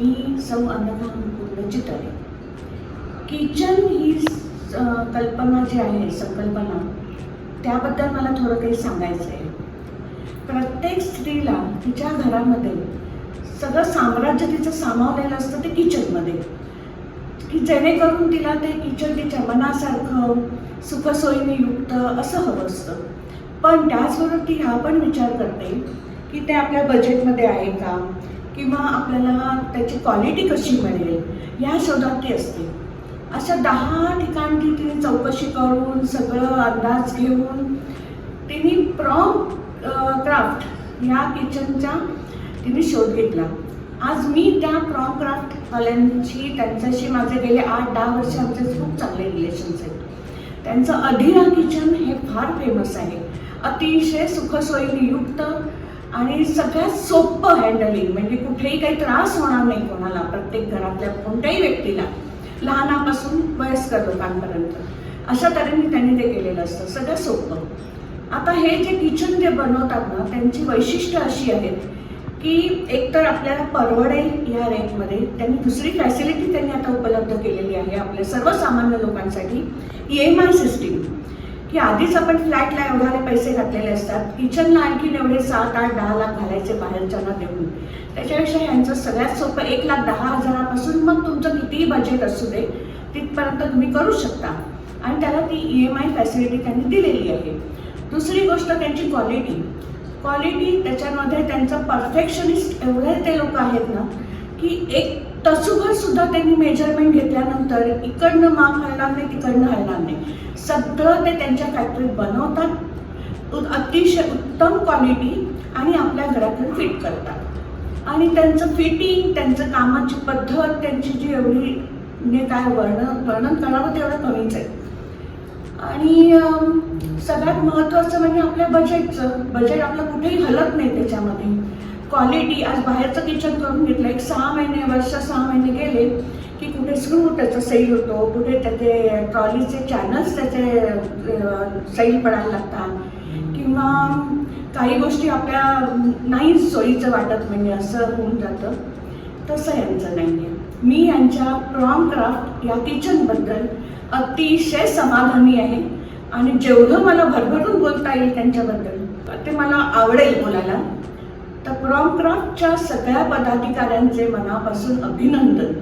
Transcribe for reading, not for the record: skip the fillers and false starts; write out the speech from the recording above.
मी सौ अनघा चितळे. किचन ही कल्पना जी आहे, संकल्पना, त्याबद्दल मला थोडं काही सांगायचं आहे. प्रत्येक स्त्रीला तिच्या घरामध्ये सगळं साम्राज्य तिचं सामावलेलं असतं ते किचनमध्ये, की जेणेकरून तिला ते किचन तिच्या मनासारखं सुखसोयीने युक्त असं हवं असतं. पण त्याचबरोबर ती हा पण विचार करते की ते आपल्या बजेटमध्ये आहे का, किंवा आपल्याला त्याची क्वालिटी कशी मिळेल या शोधात ती असते. अशा 10 ठिकाणी तिने चौकशी करून सगळं अंदाज घेऊन तिने क्राफ्ट या किचनचा तिने शोध घेतला. आज मी त्या क्राफ्टवाल्यांची, त्यांच्याशी माझे गेले 8-10 वर्ष आमचे खूप चांगले रिलेशन्स आहेत. त्यांचं अधिरा किचन हे फार फेमस आहे. अतिशय सुखसोयीने युक्त आणि सगळ्यात सोपं हँडलिंग, म्हणजे कुठेही काही त्रास होणार नाही कोणाला, प्रत्येक घरातल्या कोणत्याही व्यक्तीला, लहानापासून वयस्कर लोकांपर्यंत, अशा तऱ्हेने त्यांनी ते केलेलं असतं, सगळं सोपं. आता हे जे किचन जे बनवतात ना, त्यांची वैशिष्ट्य अशी आहेत की एकतर आपल्याला परवडेल या रेटमध्ये. त्यांनी दुसरी फॅसिलिटी त्यांनी आता उपलब्ध केलेली आहे आपल्या सर्वसामान्य लोकांसाठी, EMI सिस्टीम, की आधीच आपण फ्लॅटला एवढे पैसे घातलेले असतात, किचनला आणखीन एवढे 7-8-10 लाख घालायचे बाहेरच्यांना देऊन. त्याच्यापेक्षा ह्यांचं सगळ्यात सोपं 1,10,000 मग तुमचं कितीही बजेट असू दे तिथपर्यंत तुम्ही करू शकता, आणि त्याला ती EMI फॅसिलिटी त्यांनी दिलेली आहे. दुसरी गोष्ट त्यांची क्वालिटी, त्याच्यामध्ये त्यांचं परफेक्शनिस्ट एवढे ते लोक आहेत ना, की एक तसूभर सुद्धा त्यांनी मेजरमेंट घेतल्यानंतर इकडनं माप हलणार नाही, तिकडनं हलणार नाही, सगळं ते त्यांच्या फॅक्टरीत बनवतात, अतिशय उत्तम क्वालिटी, आणि आपल्या घरातून फिट करतात. आणि त्यांचं फिटिंग, त्यांचं कामाची पद्धत, त्यांची जी एवढी, म्हणजे काय वर्णन करावं तेवढं कमीच आहे. आणि सगळ्यात महत्त्वाचं म्हणजे आपल्या बजेट आपलं कुठेही हलत नाही त्याच्यामध्ये. क्वालिटी, आज बाहेरचं किचन करून घेतलं, 6 महिने गेले की कुठे स्क्रू त्याचा सैल होतो, कुठे त्याचे ट्रॉलीचे चॅनल्स त्याचे सैल पडायला लागतात, किंवा काही गोष्टी आपल्या नाही सोयीचं वाटत, म्हणजे असं होऊन जातं. तसं यांचं नाही आहे. मी यांच्या क्राफ्ट या किचनबद्दल अतिशय समाधानी आहे, आणि जेवढं मला भरभरून बोलता येईल त्यांच्याबद्दल ते मला आवडेल बोलायला. तर क्राफ्टच्या सगळ्या पदाधिकाऱ्यांचे मनापासून अभिनंदन.